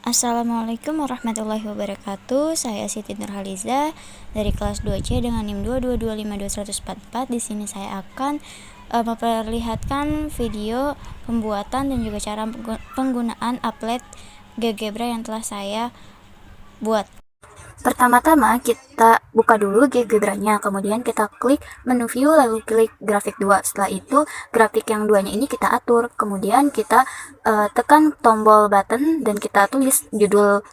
Assalamualaikum warahmatullahi wabarakatuh. Saya Siti Nurhaliza dari kelas 2C dengan NIM 2225244. Di sini saya akan memperlihatkan video pembuatan dan juga cara penggunaan applet GeoGebra yang telah saya buat. Pertama-tama kita buka dulu GeoGebra-nya, kemudian kita klik menu view lalu klik grafik 2. Setelah itu grafik yang duanya ini kita atur, kemudian kita tekan tombol button dan kita tulis judul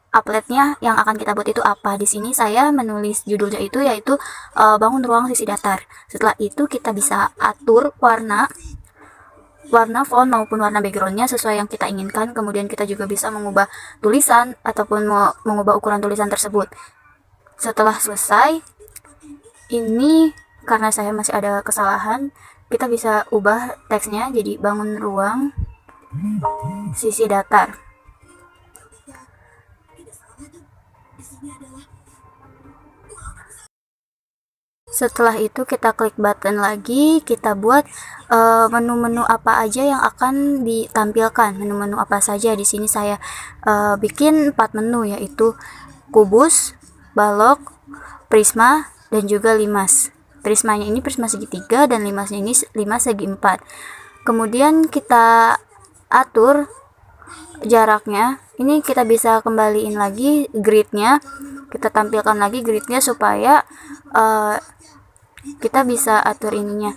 appletnya yang akan kita buat itu apa. Di sini saya menulis judulnya itu yaitu bangun ruang sisi datar. Setelah itu kita bisa atur warna font maupun warna backgroundnya sesuai yang kita inginkan. Kemudian kita juga bisa mengubah tulisan ataupun mengubah ukuran tulisan tersebut. Setelah selesai, ini karena saya masih ada kesalahan, kita bisa ubah teksnya jadi bangun ruang sisi datar. Setelah itu kita klik button lagi, kita buat menu-menu apa aja yang akan ditampilkan. Menu-menu apa saja. Di sini saya bikin 4 menu, yaitu kubus, balok, prisma, dan juga limas. Prismanya ini prisma segitiga dan limasnya ini limas segi 4. Kemudian kita atur jaraknya. Ini kita bisa kembaliin lagi gridnya, kita tampilkan lagi gridnya supaya kita bisa atur ininya.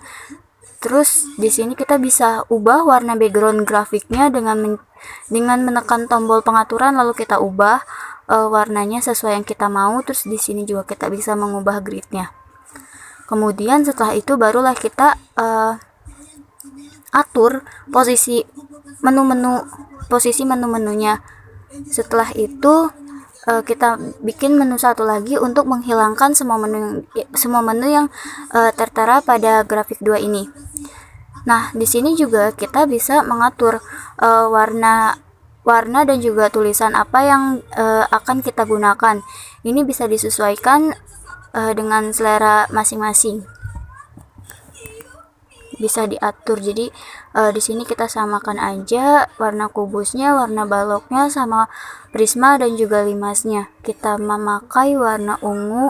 Terus di sini kita bisa ubah warna background grafiknya dengan menekan tombol pengaturan, lalu kita ubah warnanya sesuai yang kita mau. Terus di sini juga kita bisa mengubah gridnya. Kemudian setelah itu barulah kita atur posisi menu-menunya. Setelah itu kita bikin menu satu lagi untuk menghilangkan semua menu yang tertera pada grafik 2 ini. Nah, di sini juga kita bisa mengatur warna dan juga tulisan apa yang akan kita gunakan. Ini bisa disesuaikan dengan selera masing-masing. Bisa diatur. Jadi di sini kita samakan aja warna kubusnya, warna baloknya sama prisma dan juga limasnya. Kita memakai warna ungu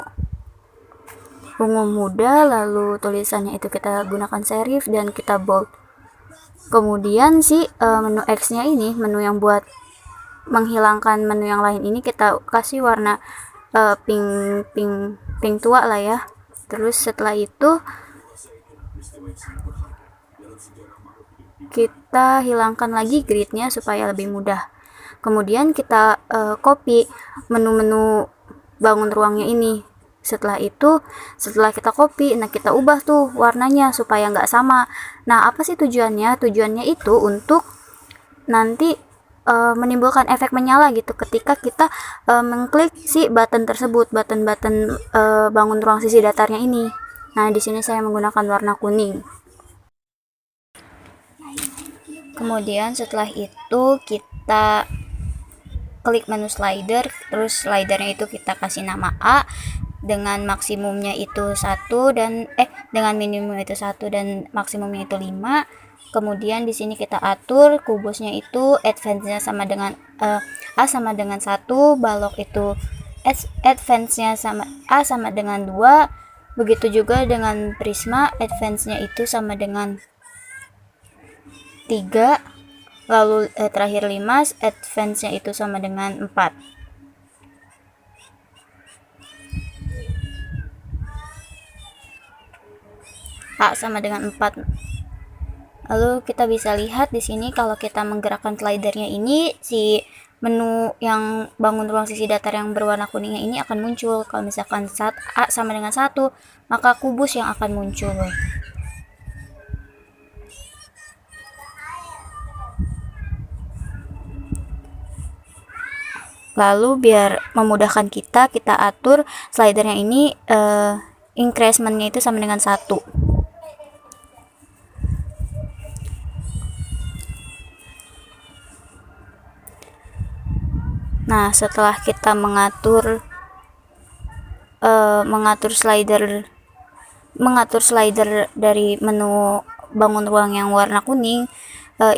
muda, lalu tulisannya itu kita gunakan serif dan kita bold. Kemudian menu X-nya ini, menu yang buat menghilangkan menu yang lain ini, kita kasih warna pink tua lah ya. Terus setelah itu kita hilangkan lagi gridnya supaya lebih mudah. Kemudian kita copy menu-menu bangun ruangnya ini. Setelah kita copy, nah kita ubah tuh warnanya supaya nggak sama. Nah, apa sih tujuannya? Tujuannya itu untuk nanti menimbulkan efek menyala gitu ketika kita mengklik si button tersebut, button bangun ruang sisi datarnya ini. Nah, di sini saya menggunakan warna kuning. Kemudian setelah itu kita klik menu slider, terus slidernya itu kita kasih nama A dengan maksimumnya itu 1 dan dengan minimum itu 1 dan maksimumnya itu 5. Kemudian di sini kita atur kubusnya itu advance-nya sama dengan A sama dengan 1, balok itu advance-nya sama A sama dengan 2. Begitu juga dengan prisma, advance-nya itu sama dengan 3. Lalu terakhir limas, advance-nya itu sama dengan 4. A sama dengan 4. Lalu kita bisa lihat di sini kalau kita menggerakkan slidernya ini, si menu yang bangun ruang sisi datar yang berwarna kuningnya ini akan muncul. Kalau misalkan A sama dengan 1, maka kubus yang akan muncul. Lalu biar memudahkan kita atur slidernya ini increasement-nya itu sama dengan 1. Nah, setelah kita mengatur slider dari menu bangun ruang yang warna kuning,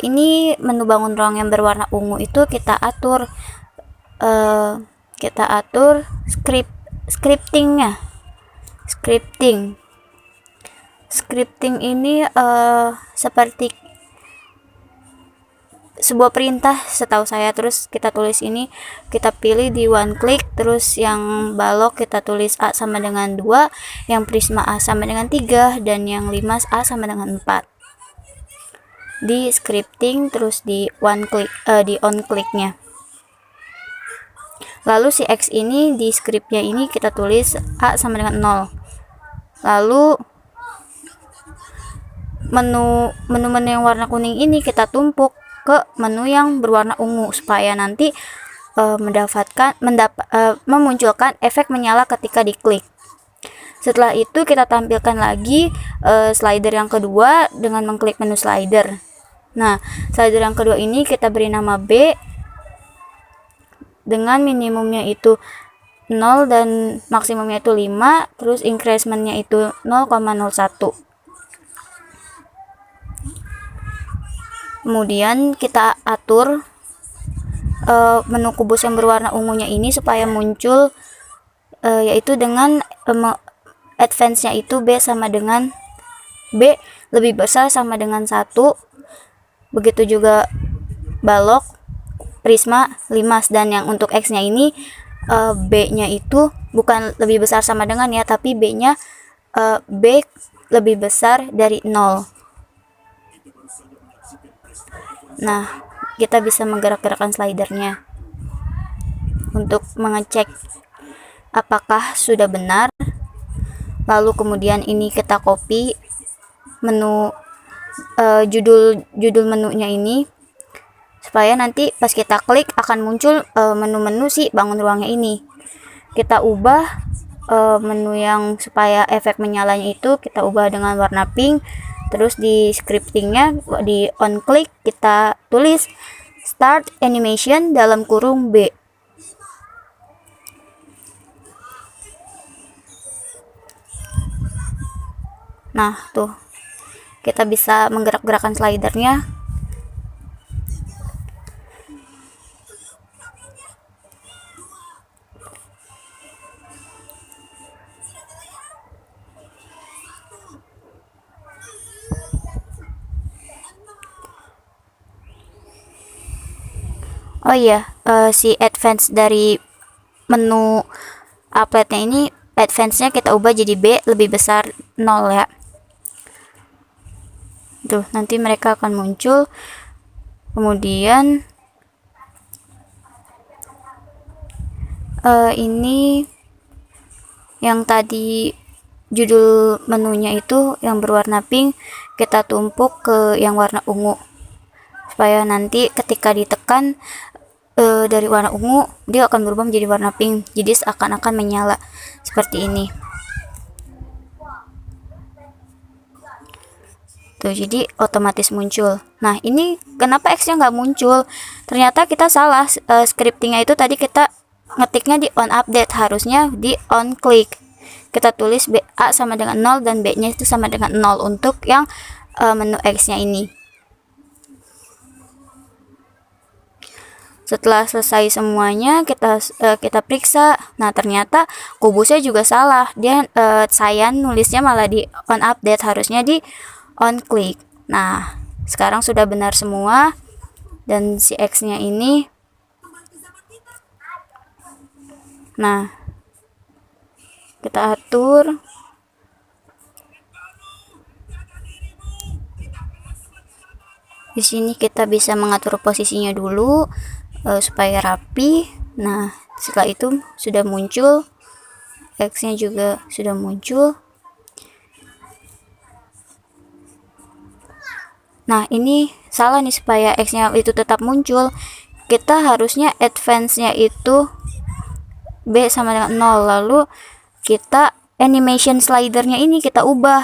ini menu bangun ruang yang berwarna ungu itu kita atur kita atur scripting ini seperti sebuah perintah setahu saya. Terus kita tulis ini, kita pilih di one click, terus yang balok kita tulis A sama dengan 2, yang prisma A sama dengan 3, dan yang 5 A sama dengan 4 di scripting, terus di one click, di on clicknya. Lalu si X ini di scriptnya ini kita tulis A sama dengan 0. Lalu menu yang warna kuning ini kita tumpuk ke menu yang berwarna ungu supaya nanti memunculkan efek menyala ketika diklik. Setelah itu kita tampilkan lagi slider yang kedua dengan mengklik menu slider. Nah, slider yang kedua ini kita beri nama B dengan minimumnya itu 0 dan maksimumnya itu 5, terus incrementnya itu 0,01. Kemudian kita atur menu kubus yang berwarna ungunya ini supaya muncul, yaitu dengan advance-nya itu B sama dengan B lebih besar sama dengan 1. Begitu juga balok, prisma, 5, dan yang untuk X-nya ini B-nya itu bukan lebih besar sama dengan ya, tapi B-nya B lebih besar dari 0. Nah, kita bisa menggerak-gerakkan slidernya untuk mengecek apakah sudah benar. Lalu kemudian ini kita copy menu judul menunya ini supaya nanti pas kita klik akan muncul menu-menu si bangun ruangnya ini. Kita ubah menu yang supaya efek menyalanya itu kita ubah dengan warna pink. Terus di scriptingnya di on click kita tulis start animation dalam kurung B. Nah, tuh kita bisa menggerak-gerakkan slidernya. Oh iya, si advance dari menu appletnya ini, advance-nya kita ubah jadi B lebih besar 0 ya. Tuh, nanti mereka akan muncul. Kemudian ini yang tadi judul menunya itu yang berwarna pink kita tumpuk ke yang warna ungu supaya nanti ketika ditekan dari warna ungu dia akan berubah menjadi warna pink, jadi seakan-akan menyala seperti ini. Tuh, jadi otomatis muncul. Nah, ini kenapa X-nya nggak muncul? Ternyata kita salah, scriptingnya itu tadi kita ngetiknya di on update, harusnya di on click. Kita tulis A sama dengan 0 dan B-nya itu sama dengan 0 untuk yang menu X-nya ini. Setelah selesai semuanya kita periksa. Nah, ternyata kubusnya juga salah. Dia saya nulisnya malah di on update, harusnya di on click. Nah, sekarang sudah benar semua. Dan si X-nya ini, nah, kita atur. Di sini kita bisa mengatur posisinya dulu supaya rapi. Nah, setelah itu sudah muncul, X-nya juga sudah muncul. Nah, ini salah nih, supaya X-nya itu tetap muncul. Kita harusnya advance-nya itu B sama dengan 0. Lalu kita animation slidernya ini kita ubah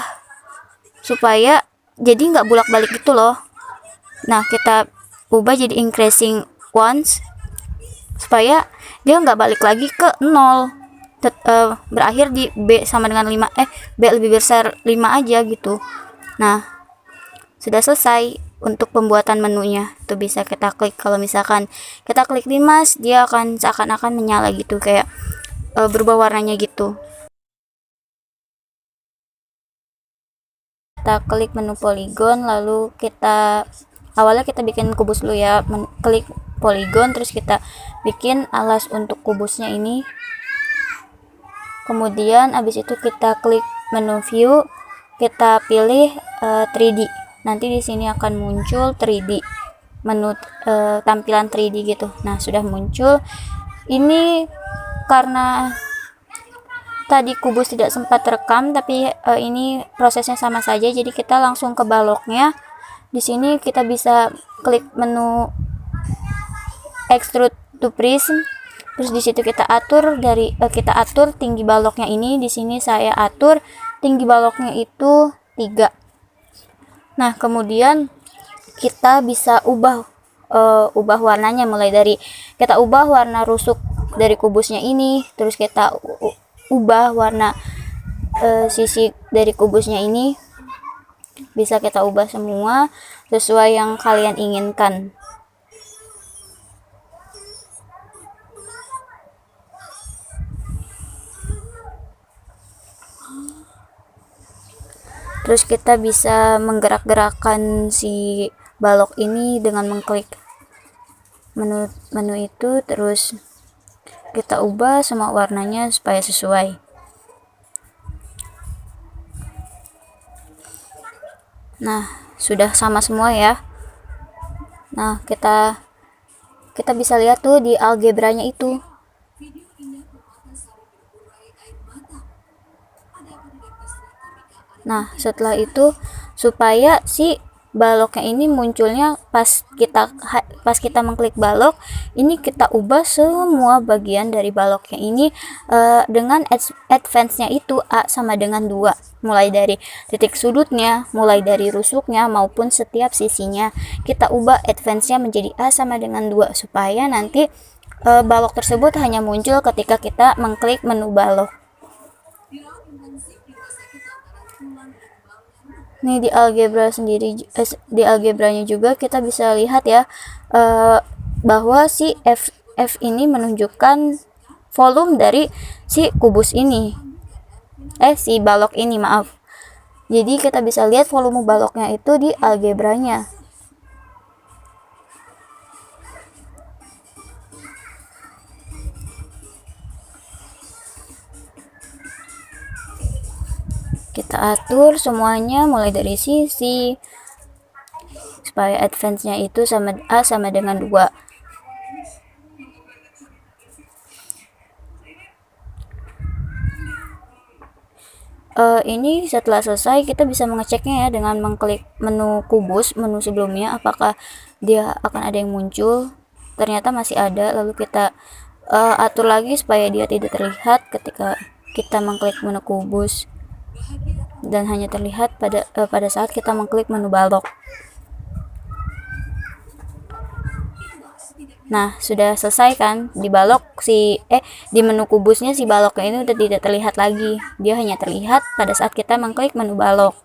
supaya jadi nggak bolak-balik gitu loh. Nah, kita ubah jadi increasing once supaya dia nggak balik lagi ke 0, berakhir di B sama dengan 5, B lebih besar 5 aja gitu. Nah, sudah selesai. untuk pembuatan menunya. Tuh bisa kita klik. Kalau misalkan kita klik di mouse, dia akan seakan-akan menyala gitu, kayak berubah warnanya gitu. Kita klik menu poligon, lalu awalnya kita bikin kubus dulu ya. Klik poligon, terus kita bikin alas untuk kubusnya ini. Kemudian habis itu kita klik menu view, kita pilih 3D. Nanti di sini akan muncul 3D, menu tampilan 3D gitu. Nah, sudah muncul. Ini karena tadi kubus tidak sempat rekam, tapi ini prosesnya sama saja, jadi kita langsung ke baloknya. Di sini kita bisa klik menu extrude to prism, terus di situ kita atur tinggi baloknya ini. Di sini saya atur tinggi baloknya itu 3. Nah, kemudian kita bisa ubah warnanya, mulai dari kita ubah warna rusuk dari kubusnya ini, terus kita ubah warna sisi dari kubusnya ini. Bisa kita ubah semua sesuai yang kalian inginkan. Terus kita bisa menggerak-gerakkan si balok ini dengan mengklik menu itu, terus kita ubah semua warnanya supaya sesuai. Nah, sudah sama semua ya. Nah, kita bisa lihat tuh di algebranya itu. Nah, setelah itu supaya si baloknya ini munculnya pas kita mengklik balok ini, kita ubah semua bagian dari baloknya ini dengan advance-nya itu A sama dengan 2, mulai dari titik sudutnya, mulai dari rusuknya maupun setiap sisinya. Kita ubah advance-nya menjadi A sama dengan 2 supaya nanti balok tersebut hanya muncul ketika kita mengklik menu balok. Nih di algebra sendiri, di algebranya juga kita bisa lihat ya bahwa si F ini menunjukkan volume dari si kubus ini, si balok ini, maaf. Jadi kita bisa lihat volume baloknya itu di algebranya. Kita atur semuanya mulai dari sisi supaya advance-nya itu A sama dengan 2. Ini setelah selesai kita bisa mengeceknya ya dengan mengklik menu kubus, menu sebelumnya, apakah dia akan ada yang muncul. Ternyata masih ada, lalu kita atur lagi supaya dia tidak terlihat ketika kita mengklik menu kubus, dan hanya terlihat pada saat kita mengklik menu balok. Nah, sudah selesai kan di balok di menu kubusnya, si baloknya ini udah tidak terlihat lagi. Dia hanya terlihat pada saat kita mengklik menu balok.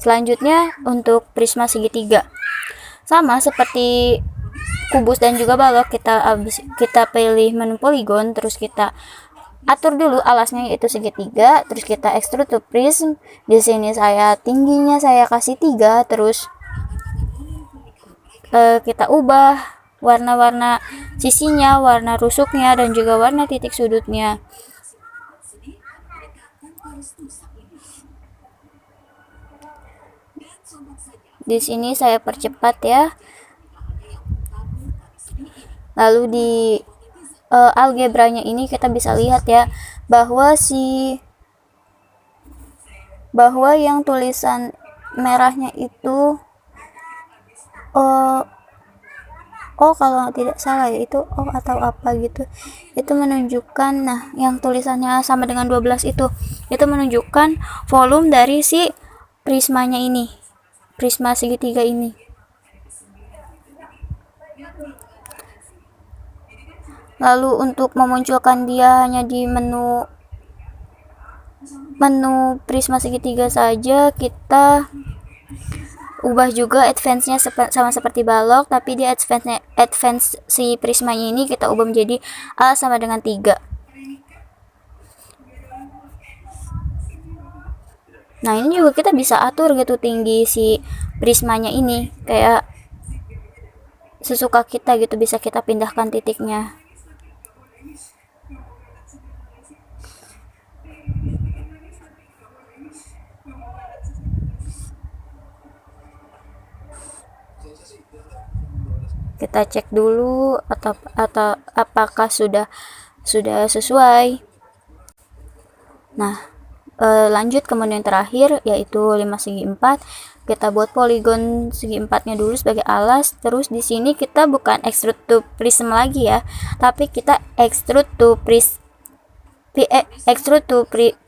Selanjutnya untuk prisma segitiga. Sama seperti kubus dan juga balok, kita pilih menu poligon, terus kita atur dulu alasnya yaitu segitiga, terus kita extrude to prism. Di sini saya tingginya saya kasih 3, terus kita ubah warna-warna sisinya, warna rusuknya, dan juga warna titik sudutnya. Di sini saya percepat ya. Lalu di algebranya ini kita bisa lihat ya bahwa yang tulisan merahnya itu kalau tidak salah ya itu atau apa gitu, itu menunjukkan, nah yang tulisannya sama dengan 12 itu menunjukkan volume dari si prismanya ini, prisma segitiga ini. Lalu untuk memunculkan dia hanya di menu prisma segitiga saja, kita ubah juga advance-nya sama seperti balok, tapi di advance si prismanya ini kita ubah menjadi A sama dengan 3. Nah, ini juga kita bisa atur gitu tinggi si prismanya ini, kayak sesuka kita gitu, bisa kita pindahkan titiknya. Kita cek dulu atau apakah sudah sesuai. Nah, lanjut ke menu yang terakhir, yaitu 5 segi 4. Kita buat poligon segi 4-nya dulu sebagai alas. Terus di sini kita bukan extrude to prism lagi ya, tapi kita extrude to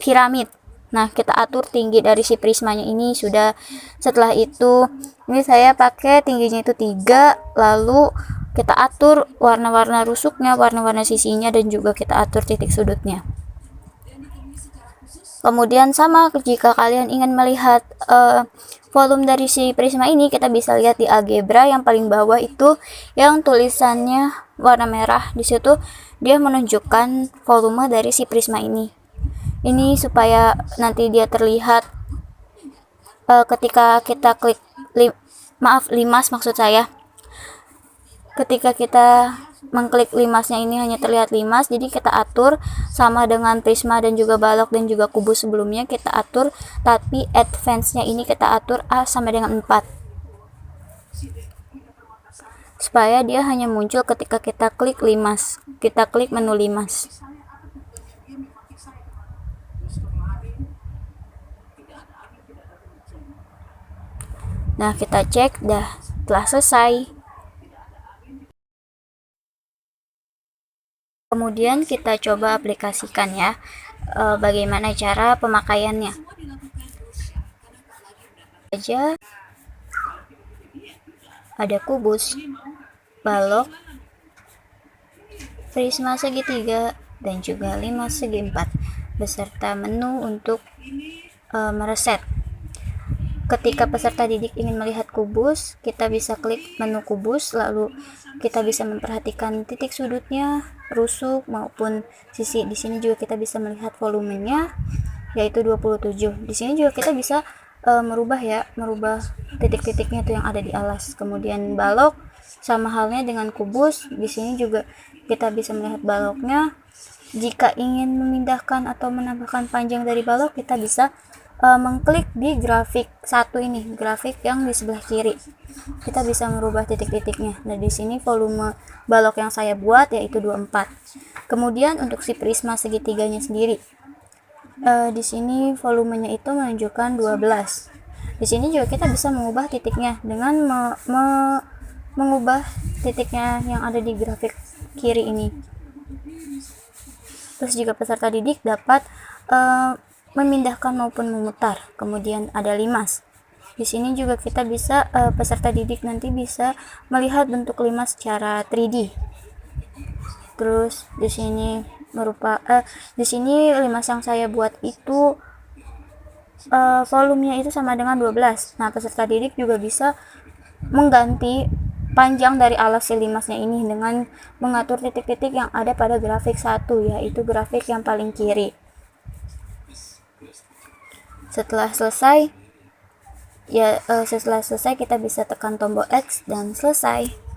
pyramid. Nah, kita atur tinggi dari si prismanya ini sudah. Setelah itu, ini saya pakai tingginya itu 3, lalu kita atur warna-warna rusuknya, warna-warna sisinya, dan juga kita atur titik sudutnya. Kemudian sama, jika kalian ingin melihat volume dari si prisma ini, kita bisa lihat di algebra yang paling bawah itu yang tulisannya warna merah. Di situ dia menunjukkan volume dari si prisma ini. Ini supaya nanti dia terlihat ketika kita klik limas, maksud saya ketika kita mengklik limasnya ini hanya terlihat limas. Jadi kita atur sama dengan prisma dan juga balok dan juga kubus sebelumnya kita atur, tapi advance-nya ini kita atur A sama dengan 4 supaya dia hanya muncul ketika kita klik limas, kita klik menu limas. Nah, kita cek telah selesai. Kemudian kita coba aplikasikan ya, bagaimana cara pemakaiannya. Aja ada kubus, balok, prisma segitiga, dan juga 5 segi 4 beserta menu untuk mereset. Ketika peserta didik ingin melihat kubus, kita bisa klik menu kubus, lalu kita bisa memperhatikan titik sudutnya, rusuk maupun sisi. Di sini juga kita bisa melihat volumenya, yaitu 27. Di sini juga kita bisa merubah titik-titiknya tuh yang ada di alas. Kemudian balok sama halnya dengan kubus, di sini juga kita bisa melihat baloknya. Jika ingin memindahkan atau menambahkan panjang dari balok, kita bisa mengklik di grafik 1 ini, grafik yang di sebelah kiri. Kita bisa merubah titik-titiknya. Nah, di sini volume balok yang saya buat yaitu 24. Kemudian untuk si prisma segitiganya sendiri, di sini volumenya itu menunjukkan 12. Di sini juga kita bisa mengubah titiknya dengan mengubah titiknya yang ada di grafik kiri ini. Terus juga peserta didik dapat memindahkan maupun memutar. Kemudian ada limas. Di sini juga kita bisa peserta didik nanti bisa melihat bentuk limas secara 3D. Terus di sini di sini limas yang saya buat itu volumenya itu sama dengan 12. Nah, peserta didik juga bisa mengganti panjang dari alas si limasnya ini dengan mengatur titik-titik yang ada pada grafik 1, yaitu grafik yang paling kiri. Setelah selesai kita bisa tekan tombol X dan selesai.